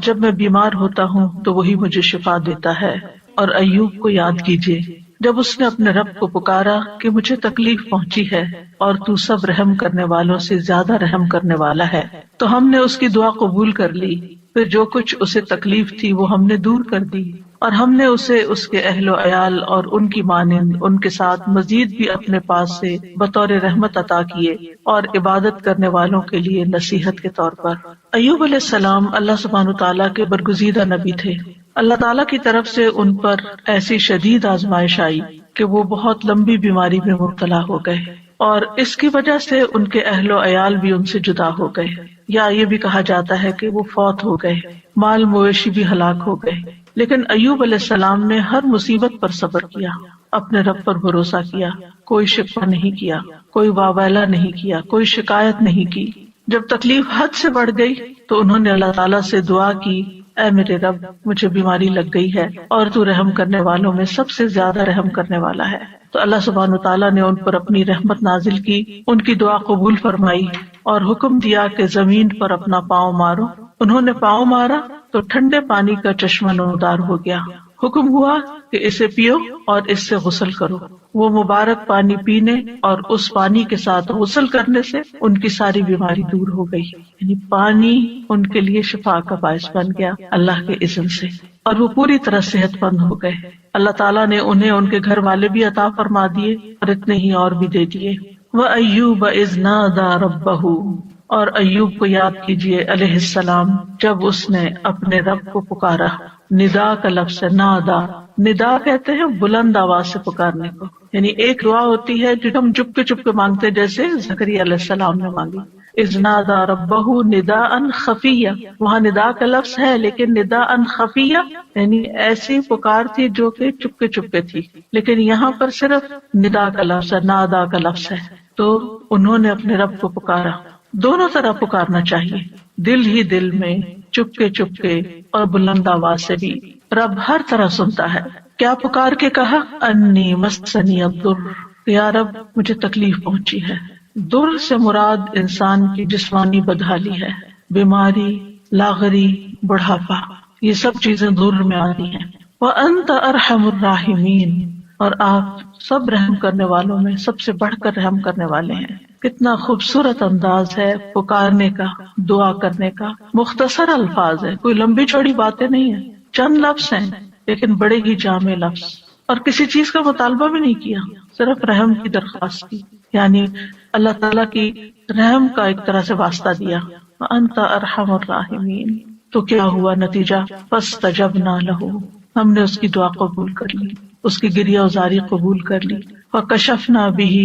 جب میں بیمار ہوتا ہوں تو وہی مجھے شفا دیتا ہے۔ اور ایوب کو یاد کیجیے جب اس نے اپنے رب کو پکارا کہ مجھے تکلیف پہنچی ہے اور تو سب رحم کرنے والوں سے زیادہ رحم کرنے والا ہے، تو ہم نے اس کی دعا قبول کر لی۔ پھر جو کچھ اسے تکلیف تھی وہ ہم نے دور کر دی، اور ہم نے اسے اس کے اہل و عیال اور ان کی مانند ان کے ساتھ مزید بھی اپنے پاس سے بطور رحمت عطا کیے اور عبادت کرنے والوں کے لیے نصیحت کے طور پر۔ ایوب علیہ السلام اللہ سبحانہ تعالیٰ کے برگزیدہ نبی تھے۔ اللہ تعالیٰ کی طرف سے ان پر ایسی شدید آزمائش آئی کہ وہ بہت لمبی بیماری میں مبتلا ہو گئے، اور اس کی وجہ سے ان کے اہل و عیال بھی ان سے جدا ہو گئے، یا یہ بھی کہا جاتا ہے کہ وہ فوت ہو گئے، مال مویشی بھی ہلاک ہو گئے۔ لیکن ایوب علیہ السلام نے ہر مصیبت پر صبر کیا، اپنے رب پر بھروسہ کیا، کوئی شکوہ نہیں کیا، کوئی واویلا نہیں کیا، کوئی شکایت نہیں کی۔ جب تکلیف حد سے بڑھ گئی تو انہوں نے اللہ تعالیٰ سے دعا کی، اے میرے رب، مجھے بیماری لگ گئی ہے اور تو رحم کرنے والوں میں سب سے زیادہ رحم کرنے والا ہے۔ تو اللہ سبحانہ تعالیٰ نے ان پر اپنی رحمت نازل کی، ان کی دعا قبول فرمائی اور حکم دیا کہ زمین پر اپنا پاؤں مارو۔ انہوں نے پاؤں مارا تو ٹھنڈے پانی کا چشمہ نمودار ہو گیا۔ حکم ہوا کہ اسے پیو اور اس سے غسل کرو۔ وہ مبارک پانی پینے اور اس پانی کے ساتھ غسل کرنے سے ان کی ساری بیماری دور ہو گئی، یعنی پانی ان کے لیے شفا کا باعث بن گیا اللہ کے اذن سے، اور وہ پوری طرح صحت مند ہو گئے۔ اللہ تعالیٰ نے انہیں ان کے گھر والے بھی عطا فرما دیے اور اتنے ہی اور بھی دے دیے۔ وَأَيُّوبَ إِذْ نَادَى رَبَّهُ، اور ایوب کو یاد کیجیے علیہ السلام جب اس نے اپنے رب کو پکارا۔ ندا کا لفظ ہے، نادا، ندا کہتے ہیں بلند آواز سے پکارنے کو، یعنی ایک دعا ہوتی ہے جو ہم چپ کے مانگتے ہیں، جیسے زکریا علیہ السلام نے مانگی، اذ نادا ربہ نداء خفیہ۔ وہاں ندا کا لفظ ہے لیکن نداء خفیہ یعنی ایسی پکار تھی جو کہ چپ کے تھی، لیکن یہاں پر صرف ندا کا لفظ ہے، نادا کا لفظ ہے۔ تو انہوں نے اپنے رب کو پکارا۔ دونوں طرح پکارنا چاہیے، دل ہی دل میں، چپ کے اور بلند آواز سے بھی۔ رب ہر طرح سنتا ہے۔ کیا پکار کے کہا؟ انی مسنی الضر، یا رب مجھے تکلیف پہنچی ہے۔ در سے مراد انسان کی جسمانی بدحالی ہے، بیماری، لاغری، بڑھاپا، یہ سب چیزیں در میں آتی ہیں۔ وانت ارحم الراحمین، اور آپ سب رحم کرنے والوں میں سب سے بڑھ کر رحم کرنے والے ہیں۔ کتنا خوبصورت انداز ہے پکارنے کا، دعا کرنے کا۔ مختصر الفاظ ہے، کوئی لمبی چوڑی باتیں نہیں ہیں، چند لفظ ہیں لیکن بڑے ہی جامع لفظ، اور کسی چیز کا مطالبہ بھی نہیں کیا، صرف رحم کی درخواست کی، یعنی اللہ تعالیٰ کی رحم کا ایک طرح سے واسطہ دیا۔ وانت ارحم الراحمین، تو کیا ہوا نتیجہ؟ فاستجبنا لہ، ہم نے اس کی دعا قبول کر لی، اس کی گریہ وزاری قبول کر لی۔ فکشفنا بہ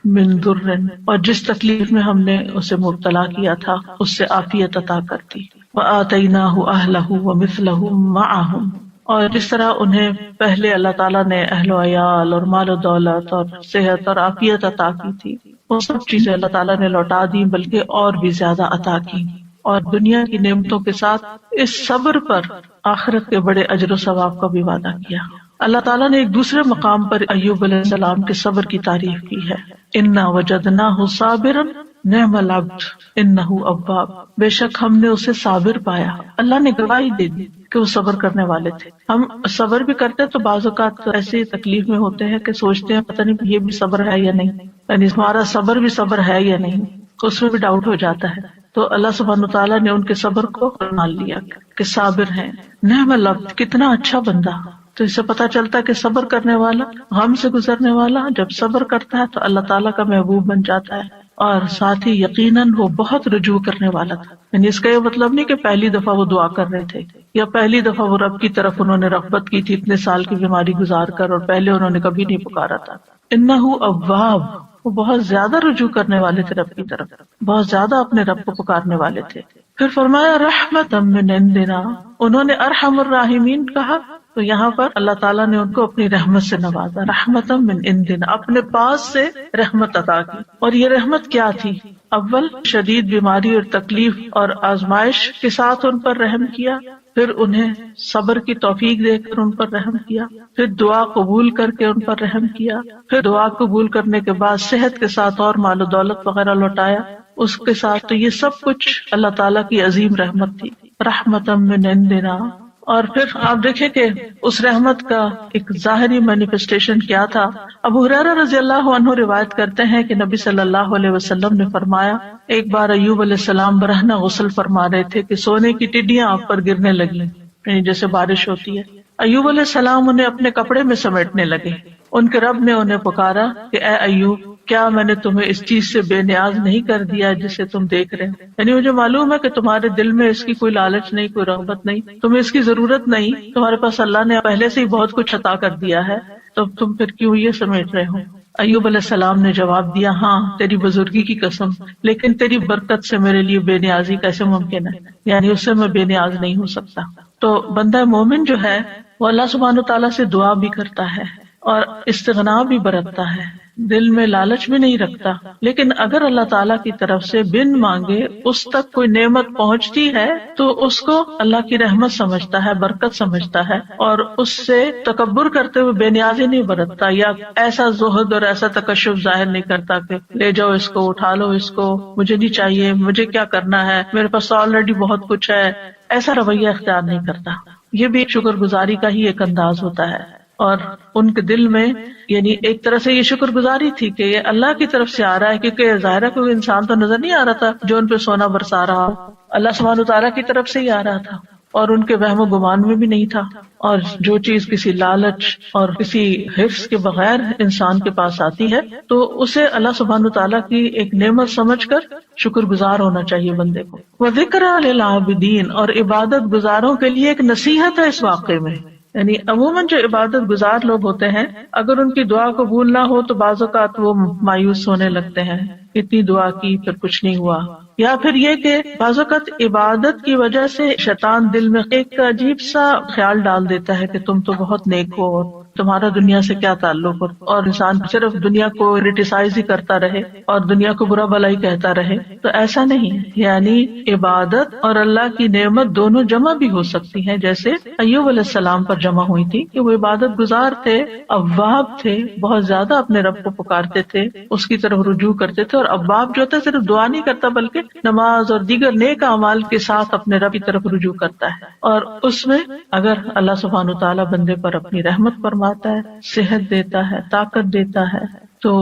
من ضر، اور جس تکلیف میں ہم نے اسے مبتلا کیا تھا اس سے عافیت عطا کر دی۔ وآتیناہ اہلہ ومثلہم معہم، اور جس طرح انہیں پہلے اللہ تعالیٰ نے اہل و عیال اور مال و دولت اور صحت اور عافیت عطا کی تھی، وہ سب چیزیں اللہ تعالیٰ نے لوٹا دی، بلکہ اور بھی زیادہ عطا کی، اور دنیا کی نعمتوں کے ساتھ اس صبر پر آخرت کے بڑے اجر و ثواب کا بھی وعدہ کیا۔ اللہ تعالیٰ نے ایک دوسرے مقام پر ایوب علیہ السلام کے صبر کی تعریف کی ہے، انا وجدناہ صابرا نعم العبد انہ اواب، بے شک ہم نے اسے صابر پایا۔ اللہ نے گواہی دے دی کہ وہ صبر کرنے والے تھے۔ ہم صبر بھی کرتے تو بعض اوقات ایسی تکلیف میں ہوتے ہیں کہ سوچتے ہیں پتہ نہیں یہ بھی صبر ہے یا نہیں، یعنی ہمارا صبر بھی صبر ہے یا نہیں، اس میں بھی ڈاؤٹ ہو جاتا ہے۔ تو اللہ سبحانہ تعالیٰ نے ان کے صبر کو مان لیا کہ صابر ہیں۔ نعم العبد، کتنا اچھا بندہ۔ تو اس سے پتہ چلتا ہے کہ صبر کرنے والا، غم سے گزرنے والا جب صبر کرتا ہے تو اللہ تعالیٰ کا محبوب بن جاتا ہے، اور ساتھ ہی یقیناً وہ بہت رجوع کرنے والا تھا۔ یعنی اس کا یہ مطلب نہیں کہ پہلی دفعہ وہ دعا کر رہے تھے یا پہلی دفعہ وہ رب کی طرف انہوں نے رغبت کی تھی اتنے سال کی بیماری گزار کر، اور پہلے انہوں نے کبھی نہیں پکارا تھا۔ انہ اواب، وہ بہت زیادہ رجوع کرنے والے تھے رب کی طرف، بہت زیادہ اپنے رب کو پکارنے والے تھے۔ پھر فرمایا رحمتا من عندنا، انہوں نے ارحم الراحمین کہا تو یہاں پر اللہ تعالیٰ نے ان کو اپنی رحمت سے نوازا، رحمتا من عندنا، اپنے پاس سے رحمت عطا کی۔ اور یہ رحمت کیا تھی؟ اول شدید بیماری اور تکلیف اور آزمائش کے ساتھ ان پر رحم کیا، پھر انہیں صبر کی توفیق دے کر ان پر رحم کیا، پھر دعا قبول کر کے ان پر رحم کیا، پھر دعا قبول کرنے کے بعد صحت کے ساتھ اور مال و دولت وغیرہ لوٹایا اس کے ساتھ۔ تو یہ سب کچھ اللہ تعالیٰ کی عظیم رحمت تھی۔ رحمتا من عندنا. اور پھر آپ دیکھیں کہ اس رحمت کا ایک ظاہری مینیفیسٹیشن کیا تھا. ابو ہریرہ رضی اللہ عنہ روایت کرتے ہیں کہ نبی صلی اللہ علیہ وسلم نے فرمایا ایک بار ایوب علیہ السلام برہنہ غسل فرما رہے تھے کہ سونے کی ٹڈیاں آپ پر گرنے لگیں، یعنی جیسے بارش ہوتی ہے. ایوب علیہ السلام انہیں اپنے کپڑے میں سمیٹنے لگے. ان کے رب نے انہیں پکارا کہ اے ایوب، کیا میں نے تمہیں اس چیز سے بے نیاز نہیں کر دیا جسے تم دیکھ رہے ہو؟ یعنی مجھے معلوم ہے کہ تمہارے دل میں اس کی کوئی لالچ نہیں، کوئی رغبت نہیں، تمہیں اس کی ضرورت نہیں، تمہارے پاس اللہ نے پہلے سے ہی بہت کچھ عطا کر دیا ہے، تو تم پھر کیوں یہ سمیٹ رہے ہو؟ ایوب علیہ السلام نے جواب دیا، ہاں تیری بزرگی کی قسم، لیکن تیری برکت سے میرے لیے بے نیازی کیسے ممکن ہے، یعنی اس سے میں بے نیاز نہیں ہو سکتا. تو بندہ مومن جو ہے وہ اللہ سبحانہ تعالیٰ سے دعا بھی کرتا ہے اور استغنا بھی برتتا ہے، دل میں لالچ بھی نہیں رکھتا، لیکن اگر اللہ تعالیٰ کی طرف سے بن مانگے اس تک کوئی نعمت پہنچتی ہے تو اس کو اللہ کی رحمت سمجھتا ہے، برکت سمجھتا ہے، اور اس سے تکبر کرتے ہوئے بے نیازی نہیں برتتا یا ایسا زہد اور ایسا تکشف ظاہر نہیں کرتا کہ لے جاؤ اس کو، اٹھا لو اس کو، مجھے نہیں چاہیے، مجھے کیا کرنا ہے، میرے پاس آلریڈی بہت کچھ ہے، ایسا رویہ اختیار نہیں کرتا. یہ بھی شکر گزاری کا ہی ایک انداز ہوتا ہے. اور ان کے دل میں یعنی ایک طرح سے یہ شکر گزاری تھی کہ یہ اللہ کی طرف سے آ رہا ہے، کیونکہ ظاہر ہے کوئی انسان تو نظر نہیں آ رہا تھا جو ان پہ سونا برسا رہا، اللہ سبحانہ تعالیٰ کی طرف سے ہی آ رہا تھا، اور ان کے وہم و گمان میں بھی نہیں تھا. اور جو چیز کسی لالچ اور کسی حرص کے بغیر انسان کے پاس آتی ہے تو اسے اللہ سبحانہ تعالیٰ کی ایک نعمت سمجھ کر شکر گزار ہونا چاہیے بندے کو. وَذِكْرَىٰ لِلْعَابِدِينَ، اور عبادت گزاروں کے لیے ایک نصیحت ہے اس واقعے میں. یعنی عموماً جو عبادت گزار لوگ ہوتے ہیں اگر ان کی دعا قبول نہ ہو تو بعض اوقات وہ مایوس ہونے لگتے ہیں، اتنی دعا کی پھر کچھ نہیں ہوا، یا پھر یہ کہ بعض اوقات عبادت کی وجہ سے شیطان دل میں ایک عجیب سا خیال ڈال دیتا ہے کہ تم تو بہت نیک ہو اور تمہارا دنیا سے کیا تعلق ہو، اور انسان صرف دنیا کو کرٹیسائز ہی کرتا رہے اور دنیا کو برا بھلا ہی کہتا رہے. تو ایسا نہیں ہے، یعنی عبادت اور اللہ کی نعمت دونوں جمع بھی ہو سکتی ہیں، جیسے ایوب علیہ السلام پر جمع ہوئی تھی کہ وہ عبادت گزار تھے، اواب تھے، بہت زیادہ اپنے رب کو پکارتے تھے، اس کی طرف رجوع کرتے تھے. اور اواب جو ہوتا ہے صرف دعا نہیں کرتا بلکہ نماز اور دیگر نیک اعمال کے ساتھ اپنے رب کی طرف رجوع کرتا ہے. اور اس میں اگر اللہ سبحانہ تعالیٰ بندے پر اپنی رحمت فرماتا ہے، صحت دیتا ہے، طاقت دیتا ہے، تو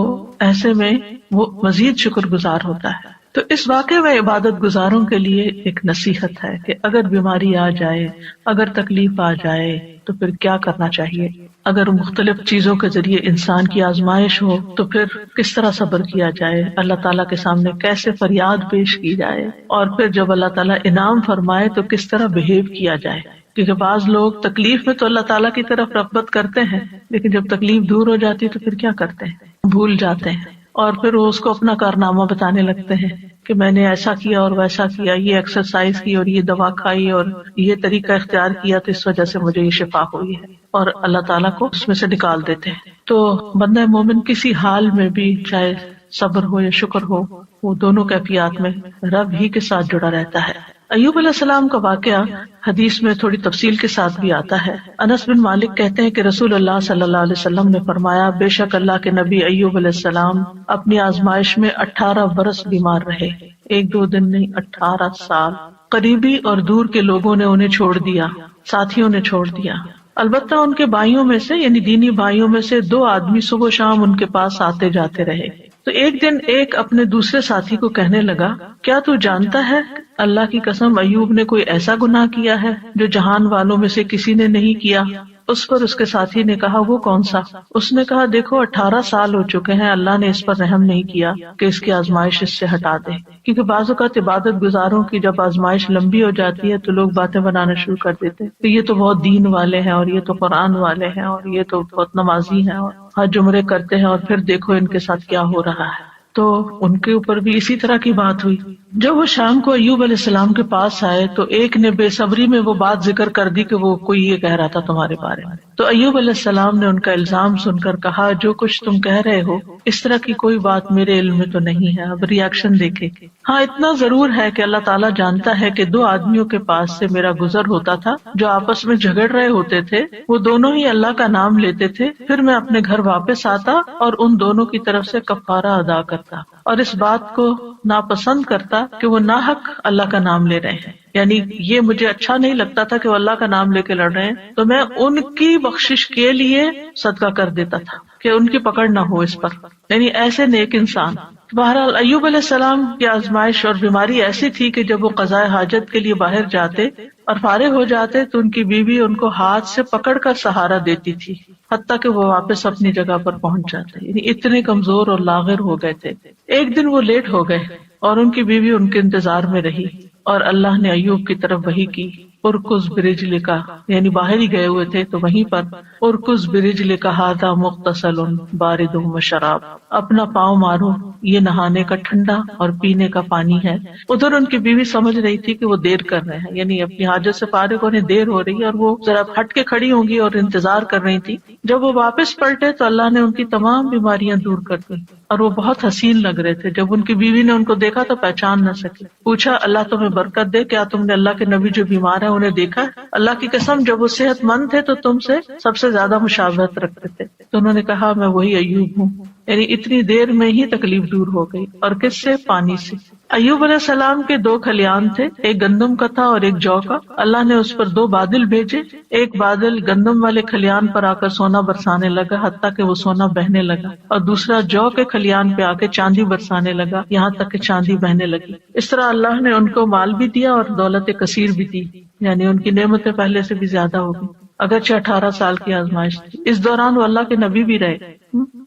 ایسے میں وہ مزید شکر گزار ہوتا ہے. تو اس واقعے میں عبادت گزاروں کے لیے ایک نصیحت ہے کہ اگر بیماری آ جائے، اگر تکلیف آ جائے تو پھر کیا کرنا چاہیے. اگر مختلف چیزوں کے ذریعے انسان کی آزمائش ہو تو پھر کس طرح صبر کیا جائے، اللہ تعالیٰ کے سامنے کیسے فریاد پیش کی جائے، اور پھر جب اللہ تعالیٰ انعام فرمائے تو کس طرح بہیو کیا جائے. کیونکہ بعض لوگ تکلیف میں تو اللہ تعالیٰ کی طرف رغبت کرتے ہیں، لیکن جب تکلیف دور ہو جاتی ہے تو پھر کیا کرتے ہیں، بھول جاتے ہیں، اور پھر وہ اس کو اپنا کارنامہ بتانے لگتے ہیں کہ میں نے ایسا کیا اور ویسا کیا، یہ ایکسرسائز کی اور یہ دوا کھائی اور یہ طریقہ اختیار کیا تو اس وجہ سے مجھے یہ شفا ہوئی ہے، اور اللہ تعالیٰ کو اس میں سے نکال دیتے ہیں. تو بندہ مومن کسی حال میں بھی، چاہے صبر ہو یا شکر ہو، وہ دونوں کیفیات میں رب ہی کے ساتھ جڑا رہتا ہے. ایوب علیہ السلام کا واقعہ حدیث میں تھوڑی تفصیل کے ساتھ بھی آتا ہے. انس بن مالک کہتے ہیں کہ رسول اللہ صلی اللہ علیہ وسلم نے فرمایا، بے شک اللہ کے نبی ایوب علیہ السلام اپنی آزمائش میں 18 برس بیمار رہے، 1-2 دن نہیں، 18 سال. قریبی اور دور کے لوگوں نے انہیں چھوڑ دیا، ساتھیوں نے چھوڑ دیا، البتہ ان کے بھائیوں میں سے یعنی دینی بھائیوں میں سے 2 آدمی صبح و شام ان کے پاس آتے جاتے رہے. تو ایک دن ایک اپنے دوسرے ساتھی کو کہنے لگا، کیا تو جانتا ہے اللہ کی قسم ایوب نے کوئی ایسا گناہ کیا ہے جو جہان والوں میں سے کسی نے نہیں کیا؟ اس پر اس کے ساتھی نے کہا، وہ کون سا؟ اس نے کہا، دیکھو 18 سال ہو چکے ہیں، اللہ نے اس پر رحم نہیں کیا کہ اس کی آزمائش اس سے ہٹا دے. کیونکہ بعض اوقات عبادت گزاروں کی جب آزمائش لمبی ہو جاتی ہے تو لوگ باتیں بنانا شروع کر دیتے ہیں کہ یہ تو بہت دین والے ہیں، اور یہ تو قرآن والے ہیں، اور یہ تو بہت نمازی ہیں، اور حج عمرے کرتے ہیں، اور پھر دیکھو ان کے ساتھ کیا ہو رہا ہے. تو ان کے اوپر بھی اسی طرح کی بات ہوئی. جب وہ شام کو ایوب علیہ السلام کے پاس آئے تو ایک نے بے صبری میں وہ بات ذکر کر دی کہ وہ کوئی یہ کہہ رہا تھا تمہارے بارے میں. تو ایوب علیہ السلام نے ان کا الزام سن کر کہا، جو کچھ تم کہہ رہے ہو اس طرح کی کوئی بات میرے علم میں تو نہیں ہے. اب ریاکشن دیکھیں. ہاں اتنا ضرور ہے کہ اللہ تعالیٰ جانتا ہے کہ 2 آدمیوں کے پاس سے میرا گزر ہوتا تھا جو آپس میں جھگڑ رہے ہوتے تھے، وہ دونوں ہی اللہ کا نام لیتے تھے، پھر میں اپنے گھر واپس آتا اور ان دونوں کی طرف سے کفارہ ادا کرتا. کرتا اور اس بات کو ناپسند کرتا کہ وہ ناحق اللہ کا نام لے رہے ہیں. یعنی یہ مجھے اچھا نہیں لگتا تھا کہ وہ اللہ کا نام لے کے لڑ رہے ہیں، تو میں ان کی بخشش کے لیے صدقہ کر دیتا تھا کہ ان کی پکڑ نہ ہو اس پر. یعنی ایسے نیک انسان. بہرحال ایوب علیہ السلام کی آزمائش اور بیماری ایسی تھی کہ جب وہ قضاء حاجت کے لیے باہر جاتے اور فارغ ہو جاتے تو ان کی بیوی ان کو ہاتھ سے پکڑ کر سہارا دیتی تھی حتیٰ کہ وہ واپس اپنی جگہ پر پہنچ جاتے. یعنی اتنے کمزور اور لاغر ہو گئے تھے. ایک دن وہ لیٹ ہو گئے اور ان کی بیوی ان کے انتظار میں رہی اور اللہ نے ایوب کی طرف وحی کی، ارکز برجلک، یعنی باہر ہی گئے ہوئے تھے تو وہیں پر ارکز برجلک ھذا مغتسل بارد وشراب، اپنا پاؤں مارو، یہ نہانے کا ٹھنڈا اور پینے کا پانی ہے. ادھر ان کی بیوی سمجھ رہی تھی کہ وہ دیر کر رہے ہیں، یعنی اپنی حاجت سے فارغ ہونے دیر ہو رہی ہے اور وہ ذرا ہٹ کے کھڑی ہوں گی اور انتظار کر رہی تھی. جب وہ واپس پلٹے تو اللہ نے ان کی تمام بیماریاں دور کر دی اور وہ بہت حسین لگ رہے تھے. جب ان کی بیوی نے ان کو دیکھا تو پہچان نہ سکی. پوچھا اللہ تمہیں برکت دے، کیا تم نے اللہ کے نبی جو بیمار ہیں انہیں دیکھا؟ اللہ کی قسم جب وہ صحت مند تھے تو تم سے سب سے زیادہ مشابہت رکھتے تھے. تو انہوں نے کہا میں وہی ایوب ہوں. یعنی اتنی دیر میں ہی تکلیف دور ہو گئی. اور کس سے؟ پانی سے. ایوب علیہ السلام کے 2 کھلیان تھے، ایک گندم کا تھا اور ایک جو کا. اللہ نے اس پر 2 بادل بھیجے. ایک بادل گندم والے کھلیان پر آ کر سونا برسانے لگا حتیٰ کہ وہ سونا بہنے لگا، اور دوسرا جو کے کھلیان پہ آ کے چاندی برسانے لگا یہاں تک کہ چاندی بہنے لگی. اس طرح اللہ نے ان کو مال بھی دیا اور دولت کثیر بھی دی، یعنی ان کی نعمتیں پہلے سے بھی زیادہ ہو گئی. اگرچہ 18 سال کی آزمائش تھی. اس دوران وہ اللہ کے نبی بھی رہے.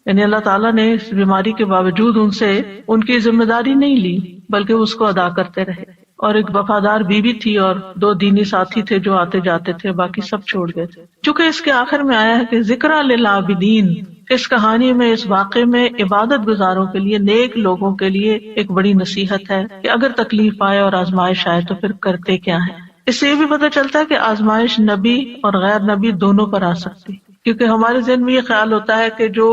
یعنی اللہ تعالیٰ نے اس بیماری کے باوجود ان سے ان کی ذمہ داری نہیں لی بلکہ اس کو ادا کرتے رہے. اور ایک وفادار بیوی تھی اور 2 دینی ساتھی تھے جو آتے جاتے تھے، باقی سب چھوڑ گئے تھے. چونکہ اس کے آخر میں آیا ہے کہ ذکر للعابدین، اس کہانی میں، اس واقعے میں عبادت گزاروں کے لیے، نیک لوگوں کے لیے ایک بڑی نصیحت ہے کہ اگر تکلیف آئے اور آزمائش آئے تو پھر کرتے کیا ہے. اس سے یہ بھی پتہ چلتا ہے کہ آزمائش نبی اور غیر نبی دونوں پر آ سکتی، کیونکہ ہمارے ذہن میں یہ خیال ہوتا ہے کہ جو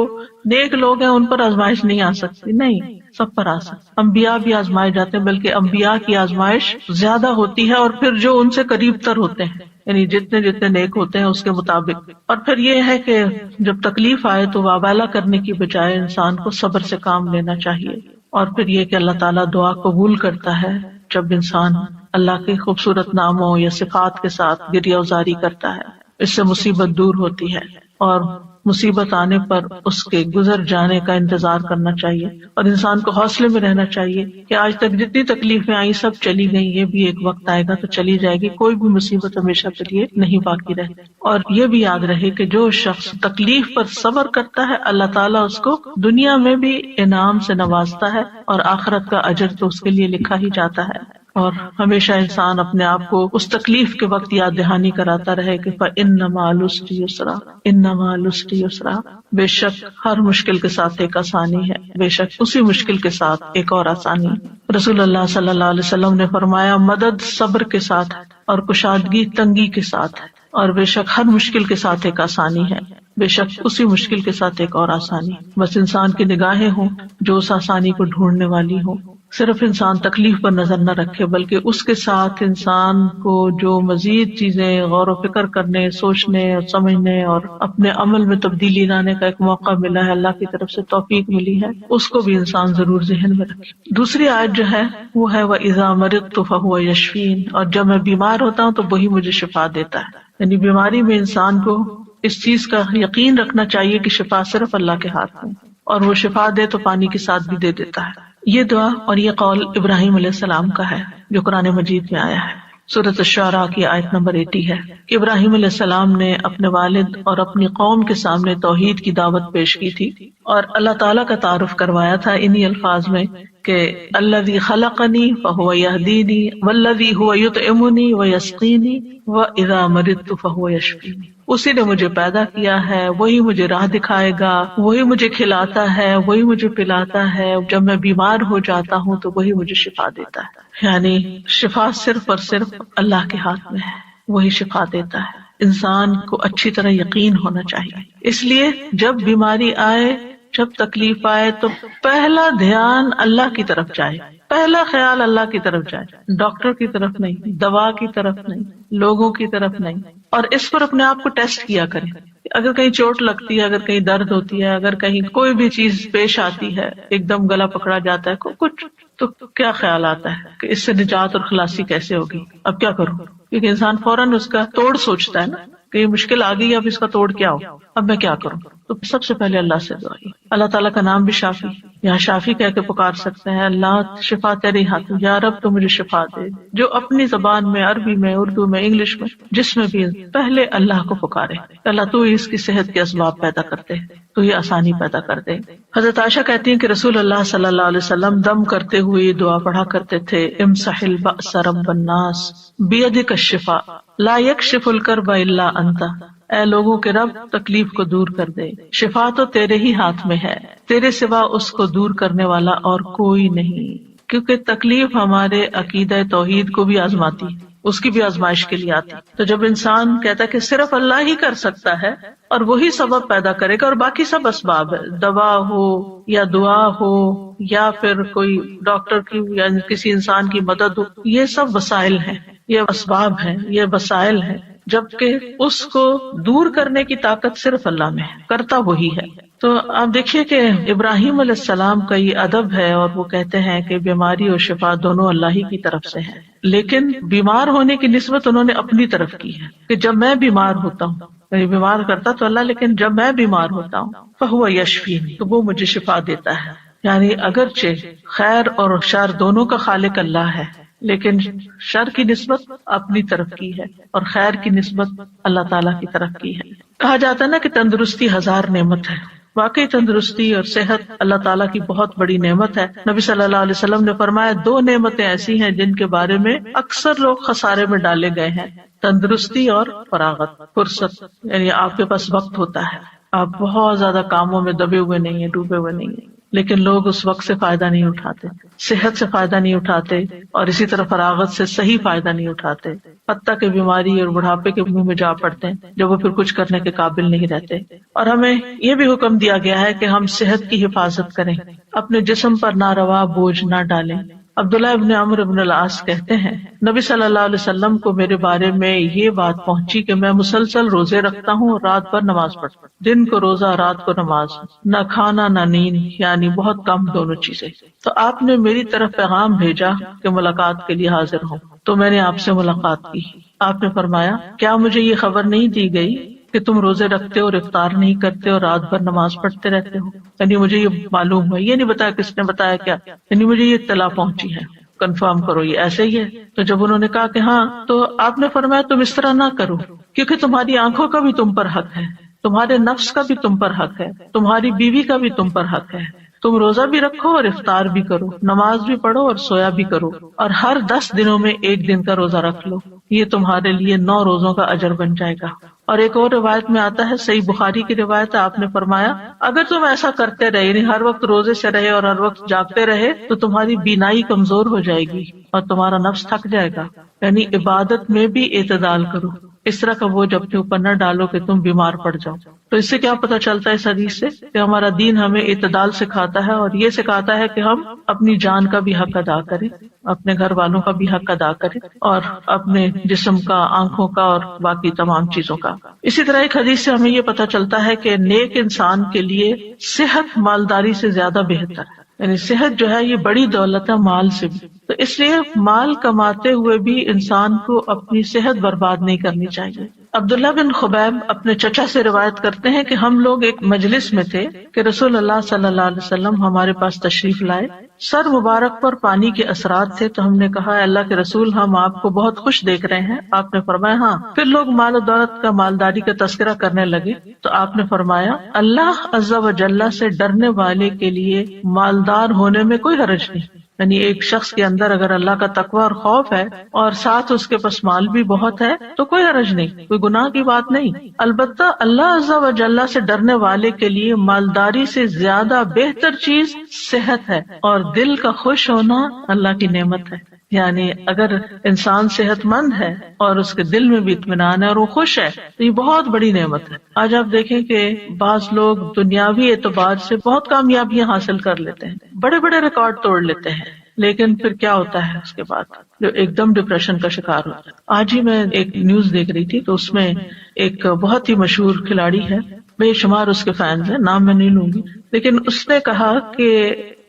نیک لوگ ہیں ان پر آزمائش نہیں آ سکتی. نہیں، سب پر آ سکتی. انبیاء بھی آزمائے جاتے ہیں، بلکہ انبیاء کی آزمائش زیادہ ہوتی ہے، اور پھر جو ان سے قریب تر ہوتے ہیں، یعنی جتنے نیک ہوتے ہیں اس کے مطابق. اور پھر یہ ہے کہ جب تکلیف آئے تو وابالہ کرنے کی بجائے انسان کو صبر سے کام لینا چاہیے. اور پھر یہ کہ اللہ تعالیٰ دعا قبول کرتا ہے جب انسان اللہ کے خوبصورت ناموں یا صفات کے ساتھ گریہ وزاری کرتا ہے. اس سے مصیبت دور ہوتی ہے، اور مصیبت آنے پر اس کے گزر جانے کا انتظار کرنا چاہیے، اور انسان کو حوصلے میں رہنا چاہیے کہ آج تک جتنی تکلیفیں آئی سب چلی گئیں، یہ بھی ایک وقت آئے گا تو چلی جائے گی. کوئی بھی مصیبت ہمیشہ کے لیے نہیں باقی رہتی. اور یہ بھی یاد رہے کہ جو شخص تکلیف پر صبر کرتا ہے اللہ تعالیٰ اس کو دنیا میں بھی انعام سے نوازتا ہے، اور آخرت کا اجر تو اس کے لیے لکھا ہی جاتا ہے. اور ہمیشہ انسان اپنے آپ کو اس تکلیف کے وقت یاد دہانی کراتا رہے کہ فَإِنَّ مَعَ الْعُسْرِ يُسْرًا، إِنَّ مَعَ الْعُسْرِ يُسْرًا، بے شک ہر مشکل کے ساتھ ایک آسانی ہے، بے شک اسی مشکل کے ساتھ ایک اور آسانی. رسول اللہ صلی اللہ علیہ وسلم نے فرمایا مدد صبر کے ساتھ اور کشادگی تنگی کے ساتھ ہے، اور بے شک ہر مشکل کے ساتھ ایک آسانی ہے، بے شک اسی مشکل کے ساتھ ایک اور آسانی. بس انسان کی نگاہیں ہوں جو اس آسانی کو ڈھونڈنے والی ہوں. صرف انسان تکلیف پر نظر نہ رکھے بلکہ اس کے ساتھ انسان کو جو مزید چیزیں غور و فکر کرنے، سوچنے اور سمجھنے اور اپنے عمل میں تبدیلی لانے کا ایک موقع ملا ہے، اللہ کی طرف سے توفیق ملی ہے، اس کو بھی انسان ضرور ذہن میں رکھے. دوسری آیت جو ہے وہ ہے وَإِذَا مَرِضْتُ فَهُوَ يَشْفِينِ، اور جب میں بیمار ہوتا ہوں تو وہی مجھے شفا دیتا ہے. یعنی بیماری میں انسان کو اس چیز کا یقین رکھنا چاہیے کہ شفا صرف اللہ کے ہاتھ میں، اور وہ شفا دے تو پانی کے ساتھ بھی دے دیتا ہے. یہ دعا اور یہ قول ابراہیم علیہ السلام کا ہے جو قرآن مجید میں آیا ہے. سورۃ الشعراء کی آیت نمبر 80 ہے کہ ابراہیم علیہ السلام نے اپنے والد اور اپنی قوم کے سامنے توحید کی دعوت پیش کی تھی اور اللہ تعالیٰ کا تعارف کروایا تھا انہی الفاظ میں کہ الذی خلقنی فہو یہدینی والذی هو یطعمنی ویسقینی واذا مرضت فہو یشفینی. اسی نے مجھے پیدا کیا ہے، وہی مجھے راہ دکھائے گا، وہی مجھے کھلاتا ہے، وہی مجھے پلاتا ہے، جب میں بیمار ہو جاتا ہوں تو وہی مجھے شفا دیتا ہے. یعنی شفا صرف اور صرف اللہ کے ہاتھ میں ہے، وہی شفا دیتا ہے. انسان کو اچھی طرح یقین ہونا چاہیے. اس لیے جب بیماری آئے، جب تکلیف آئے تو پہلا دھیان اللہ کی طرف جائے، پہلا خیال اللہ کی طرف جائے، ڈاکٹر کی طرف نہیں، دوا کی طرف نہیں، لوگوں کی طرف نہیں. اور اس پر اپنے آپ کو ٹیسٹ کیا کریں. اگر کہیں چوٹ لگتی ہے، اگر کہیں درد ہوتی ہے، اگر کہیں کوئی بھی چیز پیش آتی ہے، ایک دم گلا پکڑا جاتا ہے کچھ، تو کیا خیال آتا ہے کہ اس سے نجات اور خلاصی کیسے ہوگی، اب کیا کروں؟ کیونکہ انسان فوراً اس کا توڑ سوچتا ہے نا کہ یہ مشکل آ گئی، اب اس کا توڑ کیا ہو، اب میں کیا کروں؟ تو سب سے پہلے اللہ سے دعا، اللہ تعالیٰ کا نام بھی شافی، یہاں شافی کہہ کے پکار سکتے ہیں، اللہ شفا تیرے ہاتھ میں، یا رب تو مجھے شفا دے. جو اپنی زبان میں، عربی میں، اردو میں، انگلش میں، جس میں بھی پہلے اللہ کو پکارے، اللہ تو اس کی صحت کے اسباب پیدا کرتے، تو یہ آسانی پیدا کر دے. حضرت عائشہ کہتی ہیں کہ رسول اللہ صلی اللہ علیہ وسلم دم کرتے ہوئے یہ دعا پڑھا کرتے تھے، امسح البأس رب الناس بیدک الشفاء لا یکشف الکرب الا انت. اے لوگوں کے رب، تکلیف کو دور کر دے، شفا تو تیرے ہی ہاتھ میں ہے، تیرے سوا اس کو دور کرنے والا اور کوئی نہیں. کیونکہ تکلیف ہمارے عقیدہ توحید کو بھی آزماتی ہے، اس کی بھی آزمائش کے لیے آتی. تو جب انسان کہتا ہے کہ صرف اللہ ہی کر سکتا ہے اور وہی سبب پیدا کرے گا اور باقی سب اسباب ہے، دوا ہو یا دعا ہو یا پھر کوئی ڈاکٹر کی یا کسی انسان کی مدد ہو، یہ سب وسائل ہیں، یہ اسباب ہیں، یہ وسائل ہیں، جبکہ اس کو دور کرنے کی طاقت صرف اللہ میں ہے، کرتا وہی ہے. تو آپ دیکھیے کہ ابراہیم علیہ السلام کا یہ ادب ہے، اور وہ کہتے ہیں کہ بیماری اور شفا دونوں اللہ ہی کی طرف سے ہے، لیکن بیمار ہونے کی نسبت انہوں نے اپنی طرف کی ہے کہ جب میں بیمار ہوتا ہوں، یعنی بیمار کرتا تو اللہ، لیکن جب میں بیمار ہوتا ہوں فہو یشفین، تو وہ مجھے شفا دیتا ہے. یعنی اگرچہ خیر اور شر دونوں کا خالق اللہ ہے، لیکن شر کی نسبت اپنی طرف کی ہے اور خیر کی نسبت اللہ تعالیٰ کی طرف کی ہے. کہا جاتا ہے نا کہ تندرستی ہزار نعمت ہے. واقعی تندرستی اور صحت اللہ تعالیٰ کی بہت بڑی نعمت ہے. نبی صلی اللہ علیہ وسلم نے فرمایا 2 نعمتیں ایسی ہیں جن کے بارے میں اکثر لوگ خسارے میں ڈالے گئے ہیں، تندرستی اور فراغت، فرصت. یعنی آپ کے پاس وقت ہوتا ہے، آپ بہت زیادہ کاموں میں دبے ہوئے نہیں ہیں، ڈوبے ہوئے نہیں ہیں، لیکن لوگ اس وقت سے فائدہ نہیں اٹھاتے، صحت سے فائدہ نہیں اٹھاتے، اور اسی طرح فراغت سے صحیح فائدہ نہیں اٹھاتے، حتیٰ کہ بیماری اور بڑھاپے کے منہ میں جا پڑتے ہیں جب وہ پھر کچھ کرنے کے قابل نہیں رہتے. اور ہمیں یہ بھی حکم دیا گیا ہے کہ ہم صحت کی حفاظت کریں، اپنے جسم پر ناروا بوجھ نہ ڈالیں. عبداللہ ابن عمرو ابن العاص کہتے ہیں نبی صلی اللہ علیہ وسلم کو میرے بارے میں یہ بات پہنچی کہ میں مسلسل روزے رکھتا ہوں اور رات بھر نماز پڑھتا ہوں، دن کو روزہ رات کو نماز، نہ کھانا نہ نیند، یعنی بہت کم دونوں چیزیں. تو آپ نے میری طرف پیغام بھیجا کہ ملاقات کے لیے حاضر ہوں، تو میں نے آپ سے ملاقات کی. آپ نے فرمایا کیا مجھے یہ خبر نہیں دی گئی کہ تم روزے رکھتے اور افطار نہیں کرتے اور رات بھر نماز پڑھتے رہتے ہو؟ یعنی مجھے یہ معلوم ہے، یہ نہیں بتایا کس نے بتایا کیا، یعنی مجھے یہ اطلاع پہنچی ہے، کنفرم کرو یہ ایسے ہی ہے. تو جب انہوں نے کہا کہ ہاں، تو آپ نے فرمایا تم اس طرح نہ کرو، کیونکہ تمہاری آنکھوں کا بھی تم پر حق ہے، تمہارے نفس کا بھی تم پر حق ہے، تمہاری بیوی کا بھی تم پر حق ہے. تم روزہ بھی رکھو اور افطار بھی کرو، نماز بھی پڑھو اور سویا بھی کرو، اور ہر 10 دنوں میں 1 دن کا روزہ رکھ لو، یہ تمہارے لیے 9 روزوں کا اجر بن جائے گا. اور ایک اور روایت میں آتا ہے، صحیح بخاری کی روایت ہے، آپ نے فرمایا اگر تم ایسا کرتے رہے، یعنی ہر وقت روزے سے رہے اور ہر وقت جاگتے رہے، تو تمہاری بینائی کمزور ہو جائے گی اور تمہارا نفس تھک جائے گا. یعنی عبادت میں بھی اعتدال کرو، اس طرح کا بوجھ اپنے اوپر نہ ڈالو کہ تم بیمار پڑ جاؤ. تو اس سے کیا پتہ چلتا ہے اس حدیث سے کہ ہمارا دین ہمیں اعتدال سکھاتا ہے، اور یہ سکھاتا ہے کہ ہم اپنی جان کا بھی حق ادا کریں، اپنے گھر والوں کا بھی حق ادا کریں، اور اپنے جسم کا، آنکھوں کا اور باقی تمام چیزوں کا. اسی طرح ایک حدیث سے ہمیں یہ پتہ چلتا ہے کہ نیک انسان کے لیے صحت مالداری سے زیادہ بہتر ہے. یعنی صحت جو ہے یہ بڑی دولت ہے مال سے بھی. تو اس لیے مال کماتے ہوئے بھی انسان کو اپنی صحت برباد نہیں کرنی چاہیے. عبداللہ بن خبیب اپنے چچا سے روایت کرتے ہیں کہ ہم لوگ ایک مجلس میں تھے کہ رسول اللہ صلی اللہ علیہ وسلم ہمارے پاس تشریف لائے. سر مبارک پر پانی کے اثرات تھے، تو ہم نے کہا اللہ کے رسول ہم آپ کو بہت خوش دیکھ رہے ہیں. آپ نے فرمایا ہاں. پھر لوگ مال و دولت کا، مالداری کا تذکرہ کرنے لگے، تو آپ نے فرمایا اللہ عز و جل سے ڈرنے والے کے لیے مالدار ہونے میں کوئی حرج نہیں. یعنی ایک شخص کے اندر اگر اللہ کا تقوی اور خوف ہے اور ساتھ اس کے پاس مال بھی بہت ہے تو کوئی حرج نہیں، کوئی گناہ کی بات نہیں. البتہ اللہ عز و جل سے ڈرنے والے کے لیے مالداری سے زیادہ بہتر چیز صحت ہے، اور دل کا خوش ہونا اللہ کی نعمت ہے. یعنی اگر انسان صحت مند ہے اور اس کے دل میں بھی اطمینان ہے اور وہ خوش ہے تو یہ بہت بڑی نعمت ہے. آج آپ دیکھیں کہ بعض لوگ دنیاوی اعتبار سے بہت کامیابیاں حاصل کر لیتے ہیں، بڑے بڑے ریکارڈ توڑ لیتے ہیں، لیکن پھر کیا ہوتا ہے اس کے بعد، جو ایک دم ڈپریشن کا شکار ہوتا ہے. آج ہی میں ایک نیوز دیکھ رہی تھی تو اس میں ایک بہت ہی مشہور کھلاڑی ہے، بے شمار اس کے فینز ہیں، نام میں نہیں لوں گی، لیکن اس نے کہا کہ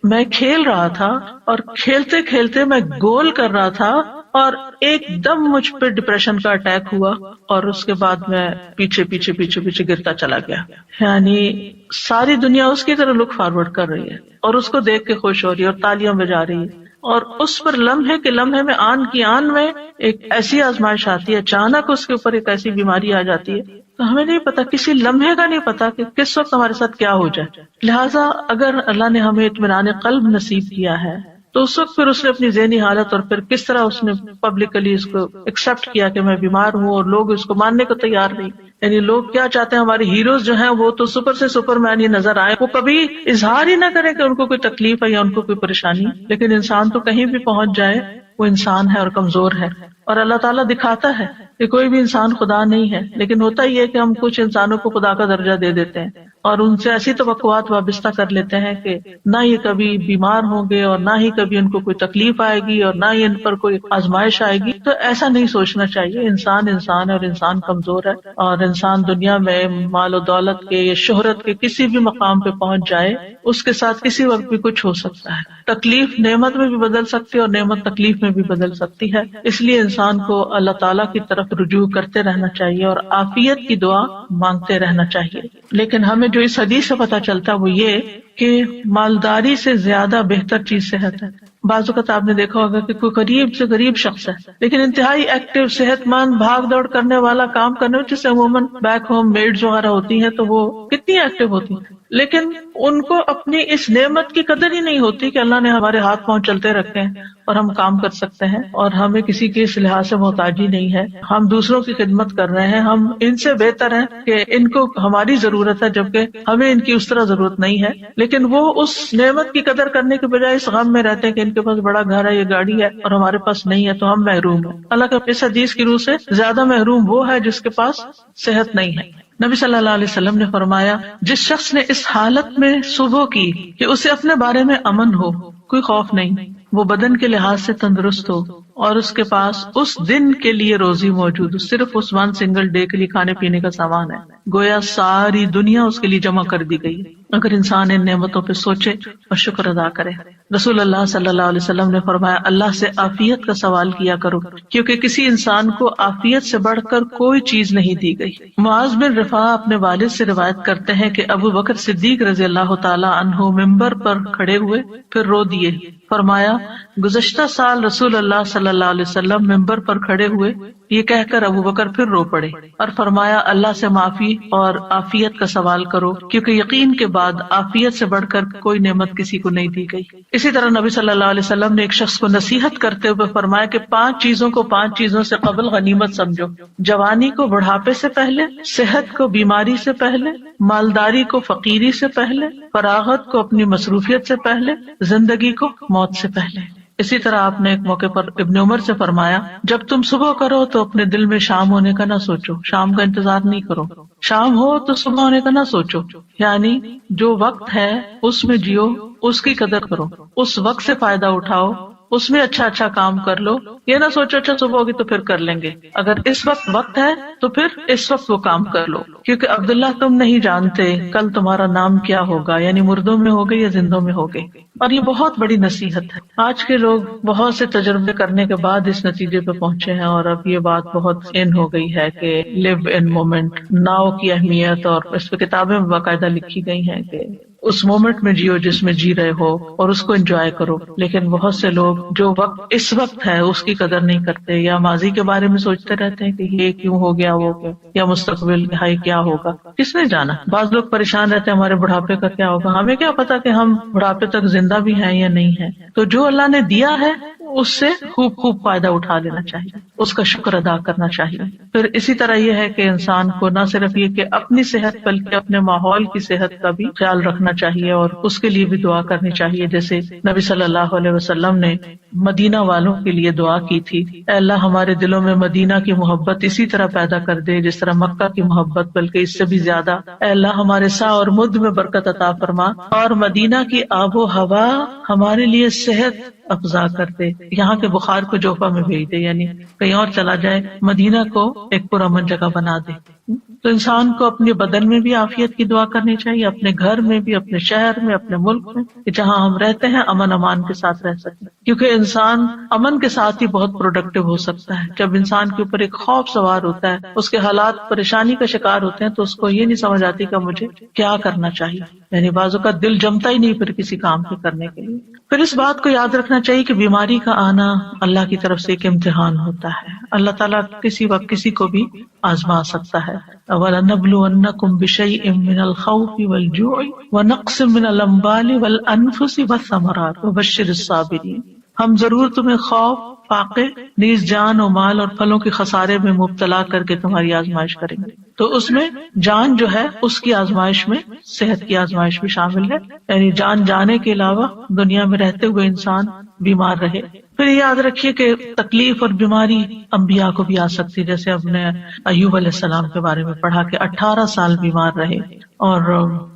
میں کھیل رہا تھا اور کھیلتے کھیلتے میں گول کر رہا تھا اور ایک دم مجھ پہ ڈپریشن کا اٹیک ہوا اور اس کے بعد میں پیچھے پیچھے پیچھے پیچھے گرتا چلا گیا. یعنی ساری دنیا اس کی طرح لک فارورڈ کر رہی ہے اور اس کو دیکھ کے خوش ہو رہی ہے اور تالیاں بجا رہی ہے، اور اس پر لمحے کے لمحے میں آن کی آن میں ایک ایسی آزمائش آتی ہے، اچانک اس کے اوپر ایک ایسی بیماری آ جاتی ہے تو ہمیں نہیں پتا، کسی لمحے کا نہیں پتا کہ کس وقت ہمارے ساتھ کیا ہو جائے. لہٰذا اگر اللہ نے ہمیں اطمینان قلب نصیب کیا ہے تو اس وقت پھر اس نے اپنی ذہنی حالت اور پھر کس طرح اس نے پبلکلی اس کو ایکسپٹ کیا کہ میں بیمار ہوں، اور لوگ اس کو ماننے کو تیار نہیں. یعنی لوگ کیا چاہتے ہیں، ہمارے ہیروز جو ہیں وہ تو سپر سے سپر مین ہی نظر آئے، وہ کبھی اظہار ہی نہ کرے کہ ان کو کوئی تکلیف ہے یا ان کو کوئی پریشانی. لیکن انسان تو کہیں بھی پہنچ جائے وہ انسان ہے اور کمزور ہے، اور اللہ تعالیٰ دکھاتا ہے کہ کوئی بھی انسان خدا نہیں ہے. لیکن ہوتا ہی ہے کہ ہم کچھ انسانوں کو خدا کا درجہ دے دیتے ہیں اور ان سے ایسی توقعات وابستہ کر لیتے ہیں کہ نہ یہ کبھی بیمار ہوں گے اور نہ ہی کبھی ان کو کوئی تکلیف آئے گی اور نہ ہی ان پر کوئی آزمائش آئے گی. تو ایسا نہیں سوچنا چاہیے. انسان انسان ہے اور انسان کمزور ہے، اور انسان دنیا میں مال و دولت کے یا شہرت کے کسی بھی مقام پہ پہنچ جائے، اس کے ساتھ کسی وقت بھی کچھ ہو سکتا ہے. تکلیف نعمت میں بھی بدل سکتی ہے اور نعمت تکلیف میں بھی بدل سکتی ہے. اس لیے انسان کو اللہ تعالیٰ کی طرف رجوع کرتے رہنا چاہیے اور عافیت کی دعا مانگتے رہنا چاہیے. لیکن ہمیں جو اس حدیث سے پتہ چلتا وہ یہ کہ مالداری سے زیادہ بہتر چیز صحت ہے. بعض اوقات آپ نے دیکھا ہوگا کہ کوئی غریب سے غریب شخص ہے لیکن انتہائی ایکٹیو، صحت مند، بھاگ دوڑ کرنے والا، کام کرنے والا، جسے عموماً بیک ہوم میڈز وغیرہ ہوتی ہیں تو وہ کتنی ایکٹیو ہوتی ہیں، لیکن ان کو اپنی اس نعمت کی قدر ہی نہیں ہوتی کہ اللہ نے ہمارے ہاتھ پاؤں چلتے رکھے ہیں اور ہم کام کر سکتے ہیں اور ہمیں کسی کی اس لحاظ سے محتاجی نہیں ہے. ہم دوسروں کی خدمت کر رہے ہیں، ہم ان سے بہتر ہیں کہ ان کو ہماری ضرورت ہے جبکہ ہمیں ان کی اس طرح ضرورت نہیں ہے. لیکن وہ اس نعمت کی قدر کرنے کے بجائے اس غم میں رہتے ہیں کہ ان کے پاس بڑا گھر ہے، یہ گاڑی ہے اور ہمارے پاس نہیں ہے تو ہم محروم ہیں. اللہ کے اس حدیث کی روح سے زیادہ محروم وہ ہے جس کے پاس صحت نہیں ہے. نبی صلی اللہ علیہ وسلم نے فرمایا، جس شخص نے اس حالت میں صبح کی کہ اسے اپنے بارے میں امن ہو، کوئی خوف نہیں، وہ بدن کے لحاظ سے تندرست ہو اور اس کے پاس اس دن کے لیے روزی موجود ہو، صرف اس ون سنگل ڈے کے لیے کھانے پینے کا سامان ہے، گویا ساری دنیا اس کے لیے جمع کر دی گئی. اگر انسان ان نعمتوں پہ سوچے اور شکر ادا کرے. رسول اللہ صلی اللہ علیہ وسلم نے فرمایا، اللہ سے عافیت کا سوال کیا کرو کیونکہ کسی انسان کو عافیت سے بڑھ کر کوئی چیز نہیں دی گئی. معاذ بن رفاع اپنے والد سے روایت کرتے ہیں کہ ابو بکر صدیق رضی اللہ تعالی عنہ ممبر پر کھڑے ہوئے پھر رو دیے. فرمایا، گزشتہ سال رسول اللہ صلی اللہ علیہ وسلم ممبر پر کھڑے ہوئے، یہ کہہ کر ابو بکر پھر رو پڑے اور فرمایا، اللہ سے معافی اور عافیت کا سوال کرو کیونکہ یقین کے بعد عافیت سے بڑھ کر کوئی نعمت کسی کو نہیں دی گئی. اسی طرح نبی صلی اللہ علیہ وسلم نے ایک شخص کو نصیحت کرتے ہوئے فرمایا کہ 5 چیزوں کو 5 چیزوں سے قبل غنیمت سمجھو، جوانی کو بڑھاپے سے پہلے، صحت کو بیماری سے پہلے، مالداری کو فقیری سے پہلے، فراغت کو اپنی مصروفیت سے پہلے، زندگی کو موت سے پہلے. اسی طرح آپ نے ایک موقع پر ابن عمر سے فرمایا، جب تم صبح کرو تو اپنے دل میں شام ہونے کا نہ سوچو، شام کا انتظار نہیں کرو، شام ہو تو صبح ہونے کا نہ سوچو. یعنی جو وقت ہے اس میں جیو، اس کی قدر کرو، اس وقت سے فائدہ اٹھاؤ، اس میں اچھا کام کر لو. یہ نہ سوچو اچھا صبح ہوگی تو پھر کر لیں گے، اگر اس وقت ہے تو پھر اس وقت وہ کام کر لو، کیونکہ عبداللہ تم نہیں جانتے کل تمہارا نام کیا ہوگا، یعنی مردوں میں ہوگے یا زندوں میں ہوگے. اور یہ بہت بڑی نصیحت ہے. آج کے لوگ بہت سے تجربے کرنے کے بعد اس نتیجے پہ پہنچے ہیں اور اب یہ بات بہت ان ہو گئی ہے کہ لیو ان مومنٹ، ناؤ کی اہمیت، اور اس پہ کتابیں باقاعدہ لکھی گئی ہیں کہ اس مومنٹ میں جیو جس میں جی رہے ہو اور اس کو انجوائے کرو. لیکن بہت سے لوگ جو وقت اس وقت ہے اس کی قدر نہیں کرتے، یا ماضی کے بارے میں سوچتے رہتے ہیں کہ یہ کیوں ہو گیا، وہ کیا، یا مستقبل ہائی کیا ہوگا، کس نے جانا. بعض لوگ پریشان رہتے ہیں ہمارے بڑھاپے کا کیا ہوگا. ہمیں کیا پتا کہ ہم بڑھاپے تک زندہ بھی ہیں یا نہیں ہیں. تو جو اللہ نے دیا ہے اس سے خوب فائدہ اٹھا لینا چاہیے، اس کا شکر ادا کرنا چاہیے. پھر اسی طرح یہ ہے کہ انسان کو نہ صرف یہ کہ اپنی صحت بلکہ اپنے ماحول کی صحت کا بھی خیال رکھنا چاہیے اور اس کے لیے بھی دعا کرنی چاہیے. جیسے نبی صلی اللہ علیہ وسلم نے مدینہ والوں کے لیے دعا کی تھی، اے اللہ ہمارے دلوں میں مدینہ کی محبت اسی طرح پیدا کر دے جس طرح مکہ کی محبت، بلکہ اس سے بھی زیادہ. اے اللہ ہمارے سا اور مد میں برکت عطا فرما اور مدینہ کی آب و ہوا ہمارے لیے صحت افزا کر دے، یہاں کے بخار کو جوفا میں بھیج دے، یعنی کہیں اور چلا جائے، مدینہ کو ایک پرامن جگہ بنا دے۔ تو انسان کو اپنے بدن میں بھی عافیت کی دعا کرنی چاہیے، اپنے گھر میں بھی، اپنے شہر میں، اپنے ملک میں، کہ جہاں ہم رہتے ہیں امن امان کے ساتھ رہ سکیں، کیونکہ انسان امن کے ساتھ ہی بہت پروڈکٹیو ہو سکتا ہے۔ جب انسان کے اوپر ایک خوف سوار ہوتا ہے، اس کے حالات پریشانی کا شکار ہوتے ہیں، تو اس کو یہ نہیں سمجھ آتی کہ مجھے کیا کرنا چاہیے، یعنی بعضوں کا دل جمتا ہی نہیں پھر کسی کام کے کرنے کے لیے۔ پھر اس بات کو یاد رکھنا چاہیے کہ بیماری کا آنا اللہ کی طرف سے ایک امتحان ہوتا ہے، اللہ تعالیٰ کسی وقت کسی کو بھی آزما سکتا ہے۔ وَلَنَبْلُوَنَّكُمْ بِشَيْءٍ مِّنَ الْخَوْفِ وَالْجُوعِ وَنَقْصٍ مِّنَ الْأَمْوَالِ وَالْأَنفُسِ وَالثَّمَرَاتِ وَبَشِّرِ الصَّابِرِينَ، ہم ضرور تمہیں خوف، فاقے، نیز جان و مال اور پھلوں کے خسارے میں مبتلا کر کے تمہاری آزمائش کریں گے۔ تو اس میں جان جو ہے اس کی آزمائش میں صحت کی آزمائش بھی شامل ہے، یعنی جان جانے کے علاوہ دنیا میں رہتے ہوئے انسان بیمار رہے۔ پھر یاد رکھیے کہ تکلیف اور بیماری انبیاء کو بھی آ سکتی، جیسے ہم نے ایوب علیہ السلام کے بارے میں پڑھا کہ 18 سال بیمار رہے، اور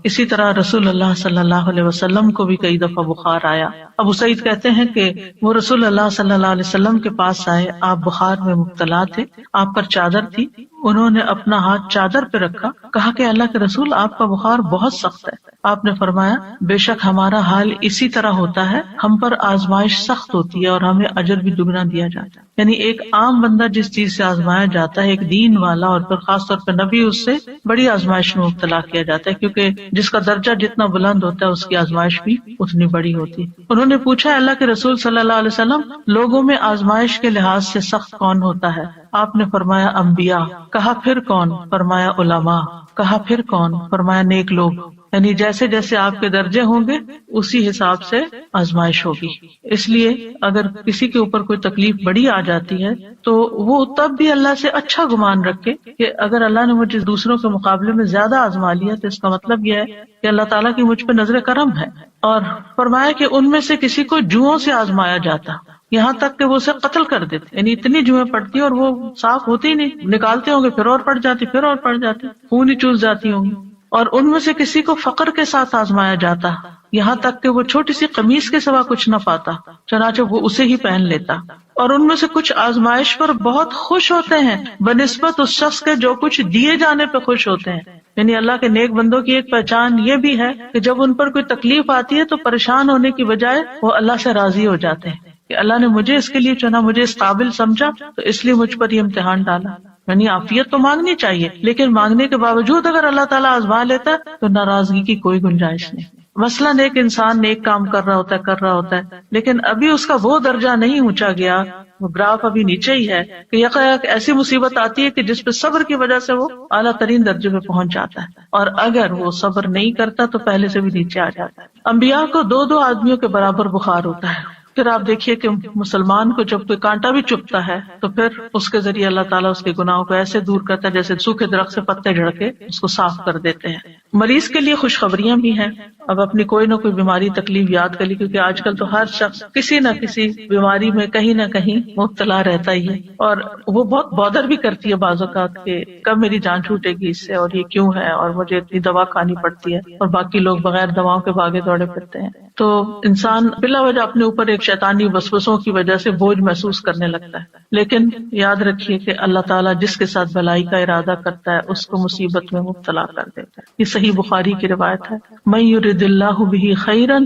اسی طرح رسول اللہ صلی اللہ علیہ وسلم کو بھی کئی دفعہ بخار آیا۔ ابو سعید کہتے ہیں کہ وہ رسول اللہ صلی اللہ علیہ وسلم کے پاس آئے، آپ بخار میں مبتلا تھے، آپ پر چادر تھی، انہوں نے اپنا ہاتھ چادر پہ رکھا، کہا کہ اللہ کے رسول آپ کا بخار بہت سخت ہے۔ آپ نے فرمایا بے شک ہمارا حال اسی طرح ہوتا ہے، ہم پر آزمائش سخت ہوتی ہے اور ہمیں اجر بھی دگنا دیا جاتا ہے۔ یعنی ایک عام بندہ جس چیز سے آزمایا جاتا ہے، ایک دین والا اور پھر خاص طور پہ نبی، اس سے بڑی آزمائش میں مبتلا کیا جاتا ہے، کیونکہ جس کا درجہ جتنا بلند ہوتا ہے اس کی آزمائش بھی اتنی بڑی ہوتی ہے۔ انہوں نے پوچھا اللہ کے رسول صلی اللہ علیہ وسلم، لوگوں میں آزمائش کے لحاظ سے سخت کون ہوتا ہے؟ آپ نے فرمایا انبیاء۔ کہا پھر کون؟ فرمایا علماء۔ کہا پھر کون؟ فرمایا نیک لوگ۔ یعنی جیسے جیسے آپ کے درجے ہوں گے اسی حساب سے آزمائش ہوگی۔ اس لیے اگر کسی کے اوپر کوئی تکلیف بڑی آ جاتی ہے تو وہ تب بھی اللہ سے اچھا گمان رکھے کہ اگر اللہ نے مجھے دوسروں کے مقابلے میں زیادہ آزما لیا تو اس کا مطلب یہ ہے کہ اللہ تعالیٰ کی مجھ پہ نظر کرم ہے۔ اور فرمایا کہ ان میں سے کسی کو جوؤں سے آزمایا جاتا، یہاں تک کہ وہ اسے قتل کر دیتے، یعنی اتنی جوئیں پڑتی اور وہ صاف ہوتی ہی نہیں، نکالتے ہوں گے پھر اور پڑ جاتی، پھر اور پڑ جاتی، خون ہی چوس جاتی ہوں گی۔ اور ان میں سے کسی کو فقر کے ساتھ آزمایا جاتا، یہاں تک کہ وہ چھوٹی سی قمیص کے سوا کچھ نہ پاتا، چنانچہ وہ اسے ہی پہن لیتا۔ اور ان میں سے کچھ آزمائش پر بہت خوش ہوتے ہیں بنسبت اس شخص کے جو کچھ دیے جانے پہ خوش ہوتے ہیں۔ یعنی اللہ کے نیک بندوں کی ایک پہچان یہ بھی ہے کہ جب ان پر کوئی تکلیف آتی ہے تو پریشان ہونے کی بجائے وہ اللہ سے راضی ہو جاتے ہیں کہ اللہ نے مجھے اس کے لیے چنا، مجھے اس قابل سمجھا، تو اس لیے مجھ پر یہ امتحان ڈالا۔ یعنی عافیت تو مانگنی چاہیے، لیکن مانگنے کے باوجود اگر اللہ تعالیٰ آزما لیتا ہے تو ناراضگی کی کوئی گنجائش نہیں۔ مثلاً ایک انسان نیک کام کر رہا ہوتا ہے لیکن ابھی اس کا وہ درجہ نہیں اونچا گیا، وہ گراف ابھی نیچے ہی ہے، کہ یکایک ایسی مصیبت آتی ہے کہ جس پہ صبر کی وجہ سے وہ اعلیٰ ترین درجے پہ پہنچ جاتا ہے، اور اگر وہ صبر نہیں کرتا تو پہلے سے بھی نیچے آ جاتا ہے۔ انبیاء کو 2 آدمیوں کے برابر بخار ہوتا ہے۔ پھر آپ دیکھیے کہ مسلمان کو جب کوئی کانٹا بھی چبھتا ہے تو پھر اس کے ذریعے اللہ تعالیٰ اس کے گناہوں کو ایسے دور کرتا ہے جیسے سوکھے درخت سے پتے جھڑ کے اس کو صاف کر دیتے ہیں۔ مریض کے لیے خوشخبریاں بھی ہیں، اب اپنی کوئی نہ کوئی بیماری تکلیف یاد کر لی، کیونکہ آج کل تو ہر شخص کسی نہ کسی بیماری میں کہیں نہ کہیں مبتلا رہتا ہی ہے، اور وہ بہت بودر بھی کرتی ہے بعض اوقات کہ کب میری جان چھوٹے گی اس سے، اور یہ کیوں ہے، اور مجھے اتنی دوا کھانی پڑتی ہے، اور باقی لوگ بغیر دواؤں کے بھاگے دوڑے پھرتے ہیں۔ تو انسان بلا وجہ اپنے اوپر ایک شیطانی وسوسوں کی وجہ سے بوجھ محسوس کرنے لگتا ہے، لیکن یاد رکھیے کہ اللہ تعالیٰ جس کے ساتھ بھلائی کا ارادہ کرتا ہے اس کو مصیبت میں مبتلا کر دیتا ہے۔ یہ صحیح بخاری کی روایت ہے، من یرد اللہ بہ خیرا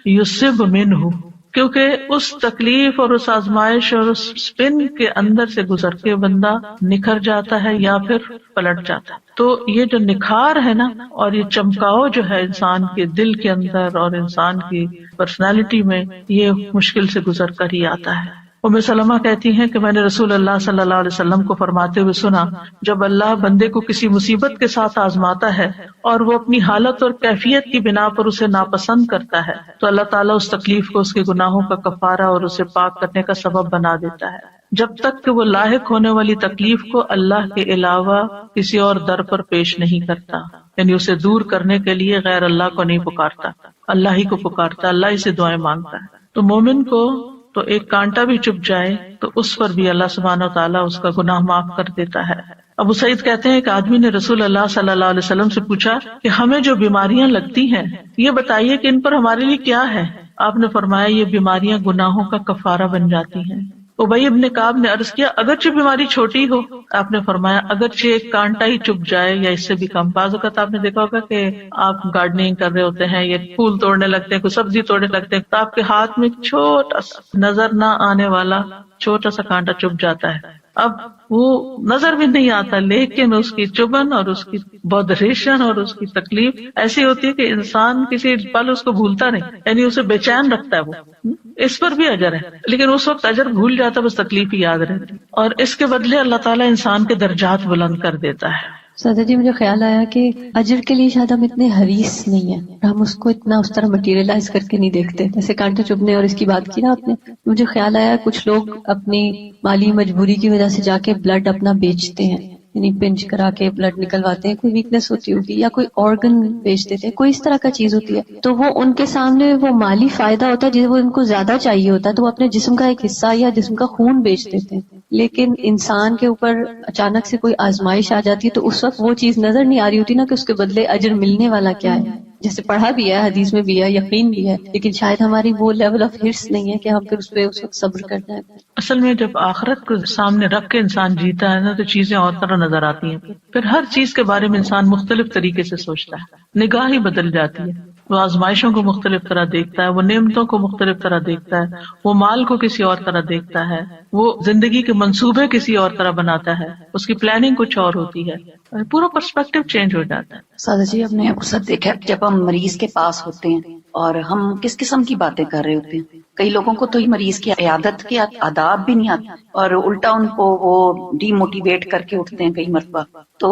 یصب منہ، کیونکہ اس تکلیف اور اس آزمائش اور اس سپن کے اندر سے گزر کے بندہ نکھر جاتا ہے یا پھر پلٹ جاتا ہے۔ تو یہ جو نکھار ہے نا، اور یہ چمکاؤ جو ہے انسان کے دل کے اندر اور انسان کی پرسنالٹی میں، یہ مشکل سے گزر کر ہی آتا ہے۔ ام سلمہ کہتی ہیں کہ میں نے رسول اللہ صلی اللہ علیہ وسلم کو فرماتے ہوئے سنا، جب اللہ بندے کو کسی مصیبت کے ساتھ آزماتا ہے اور وہ اپنی حالت اور کیفیت کی بنا پر اسے ناپسند کرتا ہے تو اللہ تعالیٰ اس تکلیف کو اس کے گناہوں کا کفارہ اور اسے پاک کرنے کا سبب بنا دیتا ہے، جب تک کہ وہ لاحق ہونے والی تکلیف کو اللہ کے علاوہ کسی اور در پر پیش نہیں کرتا، یعنی اسے دور کرنے کے لیے غیر اللہ کو نہیں پکارتا، اللہ ہی کو پکارتا، اللہ ہی سے دعائیں مانگتا ہے۔ تو مومن کو تو ایک کانٹا بھی چپ جائے تو اس پر بھی اللہ سبحانہ و تعالیٰ اس کا گناہ معاف کر دیتا ہے۔ ابو سعید کہتے ہیں کہ آدمی نے رسول اللہ صلی اللہ علیہ وسلم سے پوچھا کہ ہمیں جو بیماریاں لگتی ہیں یہ بتائیے کہ ان پر ہمارے لیے کیا ہے؟ آپ نے فرمایا یہ بیماریاں گناہوں کا کفارہ بن جاتی ہیں. ابی ابن کعب نے عرض کیا اگرچہ بیماری چھوٹی ہو، آپ نے فرمایا اگرچہ ایک کانٹا ہی چپ جائے یا اس سے بھی کم. بعض اوقات آپ نے دیکھا ہوگا کہ آپ گارڈننگ کر رہے ہوتے ہیں یا پھول توڑنے لگتے ہیں، کوئی سبزی توڑنے لگتے ہیں، تو آپ کے ہاتھ میں چھوٹا سا نظر نہ آنے والا چھوٹا سا کانٹا چپ جاتا ہے. اب وہ نظر بھی نہیں آتا، لیکن اس کی چبھن اور اس کی بودریشن اور اس کی تکلیف ایسی ہوتی ہے کہ انسان کسی پل اس کو بھولتا نہیں، یعنی اسے بے چین رکھتا ہے. وہ اس پر بھی اجر ہے، لیکن اس وقت اجر بھول جاتا، بس تکلیف ہی یاد رہتی، اور اس کے بدلے اللہ تعالیٰ انسان کے درجات بلند کر دیتا ہے. سادہ جی مجھے خیال آیا کہ اجر کے لیے شاید ہم اتنے حریص نہیں ہیں، ہم اس کو اتنا اس طرح مٹیریلائز کر کے نہیں دیکھتے. جیسے کانٹے چبھنے اور اس کی بات کی نا آپ نے، مجھے خیال آیا کچھ لوگ اپنی مالی مجبوری کی وجہ سے جا کے بلڈ اپنا بیچتے ہیں، یعنی پنچ کرا کے بلڈ نکلواتے ہیں، کوئی ویکنس ہوتی ہوگی یا کوئی آرگن بیچ دیتے ہیں، کوئی اس طرح کا چیز ہوتی ہے، تو وہ ان کے سامنے وہ مالی فائدہ ہوتا ہے جسے وہ ان کو زیادہ چاہیے ہوتا ہے، تو وہ اپنے جسم کا ایک حصہ یا جسم کا خون بیچ دیتے ہیں. لیکن انسان کے اوپر اچانک سے کوئی آزمائش آ جاتی ہے تو اس وقت وہ چیز نظر نہیں آ رہی ہوتی نا کہ اس کے بدلے اجر ملنے والا کیا ہے. جیسے پڑھا بھی ہے، حدیث میں بھی ہے، یقین بھی ہے، لیکن شاید ہماری وہ لیول آف ہرس نہیں ہے کہ ہم پھر اس پہ اس وقت صبر کر جائیں. اصل میں جب آخرت کو سامنے رکھ کے انسان جیتا ہے نا تو چیزیں اور طرح نظر آتی ہیں، پھر ہر چیز کے بارے میں انسان مختلف طریقے سے سوچتا ہے، نگاہ ہی بدل جاتی ہے. وہ آزمائشوں کو مختلف طرح دیکھتا ہے، وہ نعمتوں کو مختلف طرح دیکھتا ہے، وہ مال کو کسی اور طرح دیکھتا ہے، وہ زندگی کے منصوبے کسی اور طرح بناتا ہے، اس کی پلاننگ کچھ اور ہوتی ہے، پورا پرسپیکٹو چینج ہو جاتا ہے. سادہ جی ہم نے اکثر دیکھا ہے جب ہم مریض کے پاس ہوتے ہیں اور ہم کس قسم کی باتیں کر رہے ہوتے ہیں. کئی لوگوں کو تو مریض کی عیادت کے آداب بھی نہیں آتے اور الٹا ان کو وہ ڈی موٹیویٹ کر کے اٹھتے ہیں کئی مرتبہ. تو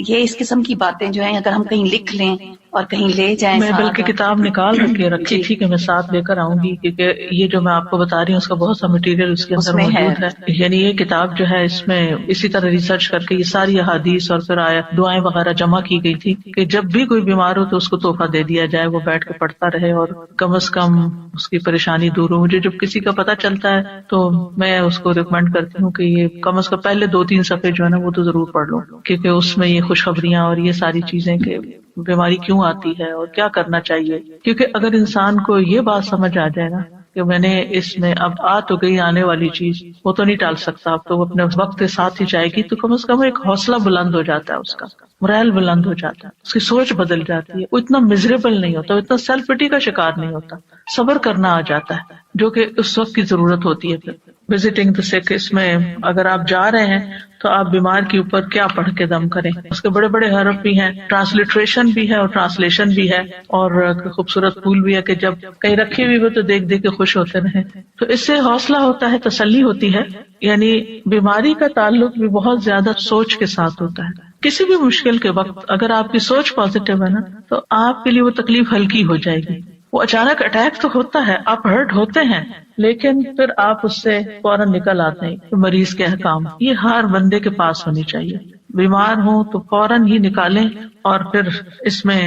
یہ اس قسم کی باتیں جو ہیں اگر ہم کہیں لکھ لیں اور کہیں لے جائیں. میں بلکہ کتاب نکال رکھی تھی کہ میں ساتھ لے کر آؤں گی، کیونکہ یہ جو میں آپ کو بتا رہی ہوں اس کا بہت سا مٹیریل اس کے اندر موجود ہے. یعنی یہ کتاب جو ہے اس میں اسی طرح ریسرچ کر کے یہ ساری احادیث اور پھر آیات دعائیں وغیرہ جمع کی گئی تھی کہ جب بھی کوئی بیمار ہو تو اس کو تحفہ دے دیا جائے، وہ بیٹھ کے پڑھتا رہے اور کم از کم اس کی پریشانی دور ہو. مجھے جب کسی کا پتہ چلتا ہے تو میں اس کو ریکمینڈ کرتی ہوں کہ یہ کم از کم پہلے 2-3 صفحے جو ہے نا وہ تو ضرور پڑھ لو، کیونکہ اس میں یہ خوشخبریاں اور یہ ساری چیزیں کہ بیماری کیوں آتی ہے اور کیا کرنا چاہیے. کیونکہ اگر انسان کو یہ بات سمجھ آ جائے نا کہ میں نے اس میں اب آ تو گئی آنے والی چیز، وہ تو نہیں ٹال سکتا، اب تو وہ اپنے وقت کے ساتھ ہی جائے گی، تو کم از کم ایک حوصلہ بلند ہو جاتا ہے، اس کا morale بلند ہو جاتا ہے، اس کی سوچ بدل جاتی ہے، وہ اتنا مزریبل نہیں ہوتا، وہ اتنا سیلف پٹی کا شکار نہیں ہوتا، صبر کرنا آ جاتا ہے جو کہ اس وقت کی ضرورت ہوتی ہے. پھر وزٹنگ دا سک، اس میں اگر آپ جا رہے ہیں تو آپ بیمار کے اوپر کیا پڑھ کے دم کریں. اس کے بڑے بڑے حرف بھی ہیں، ٹرانسلیٹریشن بھی ہے اور ٹرانسلیشن بھی ہے، اور خوبصورت پھول بھی ہے کہ جب کہیں رکھی ہوئی ہو تو دیکھ دیکھ کے خوش ہوتے رہیں. تو اس سے حوصلہ ہوتا ہے، تسلی ہوتی ہے. یعنی بیماری کا تعلق بھی بہت زیادہ سوچ کے ساتھ ہوتا ہے. کسی بھی مشکل کے وقت اگر آپ کی سوچ پازیٹیو ہے نا تو آپ کے لیے وہ تکلیف ہلکی ہو جائے گی. وہ اچانک اٹیک تو ہوتا ہے، آپ ہرٹ ہوتے ہیں، لیکن پھر آپ اس سے فوراً نکل آتے ہیں. مریض کے احکام یہ ہر بندے کے پاس ہونی چاہیے. بیمار ہوں تو فوراً ہی نکالیں. اور پھر اس میں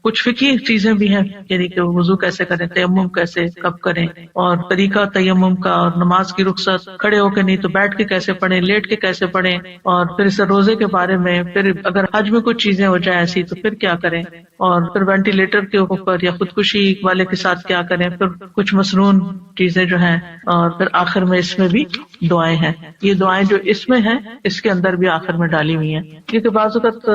کچھ فقہی چیزیں بھی ہیں، یعنی کہ وضو کیسے کریں، تیمم کیسے کب کریں، اور طریقہ تیمم کا، اور نماز کی رخصت کھڑے ہو کے نہیں تو بیٹھ کے کیسے پڑھیں، لیٹ کے کیسے پڑھیں، اور پھر اس روزے کے بارے میں، پھر اگر حج میں کچھ چیزیں ہو جائیں ایسی تو پھر کیا کریں، اور پھر وینٹیلیٹر کے اوپر یا خودکشی والے کے ساتھ کیا کریں، پھر کچھ مسنون چیزیں جو ہیں، اور پھر آخر میں اس میں بھی دعائیں ہیں. یہ دعائیں جو اس میں ہیں اس کے اندر بھی آخر میں ڈالی ہوئی ہیں، کیونکہ بعض اوقات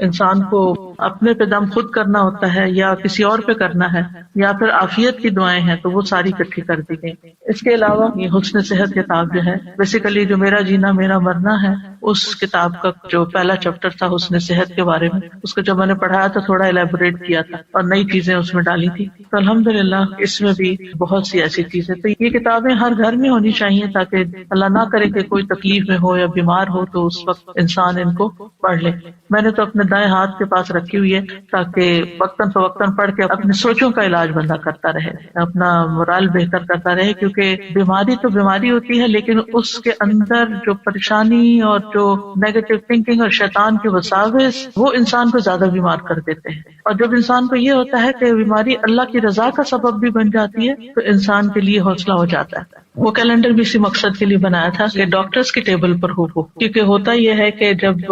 انسان کو اپنے پہ دم خود کرنا ہوتا ہے یا کسی اور پہ کرنا ہے، یا پھر عافیت کی دعائیں ہیں تو وہ ساری اکٹھی کر دی گئی. اس کے علاوہ یہ حسن صحت کتاب جو ہے، بیسیکلی جو میرا جینا میرا مرنا ہے، اس کتاب کا جو پہلا چیپٹر تھا حسن صحت کے بارے میں، اس کو جب میں نے پڑھایا تو تھوڑا الیبوریٹ کیا تھا اور نئی چیزیں اس میں ڈالی تھی. تو الحمدللہ اس میں بھی بہت سی ایسی چیزیں. تو یہ کتابیں ہر گھر میں ہونی چاہیے تاکہ اللہ نہ کرے کہ کوئی تکلیف میں ہو یا بیمار ہو تو اس وقت انسان ان کو پڑھ لے. میں نے تو اپنے دائیں ہاتھ کے پاس رکھی ہوئی ہے تاکہ وقتاً فوقتاً پڑھ کے اپنی سوچوں کا علاج بندہ کرتا رہے، اپنا مورال بہتر کرتا رہے. کیونکہ بیماری تو بیماری ہوتی ہے، لیکن اس کے اندر جو پریشانی اور جو نیگیٹو تھنکنگ اور شیطان کے وساوس وہ انسان کو زیادہ بیمار کر دیتے ہیں. اور جب انسان کو یہ ہوتا ہے کہ بیماری اللہ کی رضا کا سبب بھی بن جاتی ہے تو انسان کے لیے حوصلہ ہو جاتا ہے. وہ کیلنڈر بھی اسی مقصد کے لیے بنایا تھا کہ ڈاکٹرز کی ٹیبل پر ہو، کیونکہ ہوتا یہ ہے کہ جب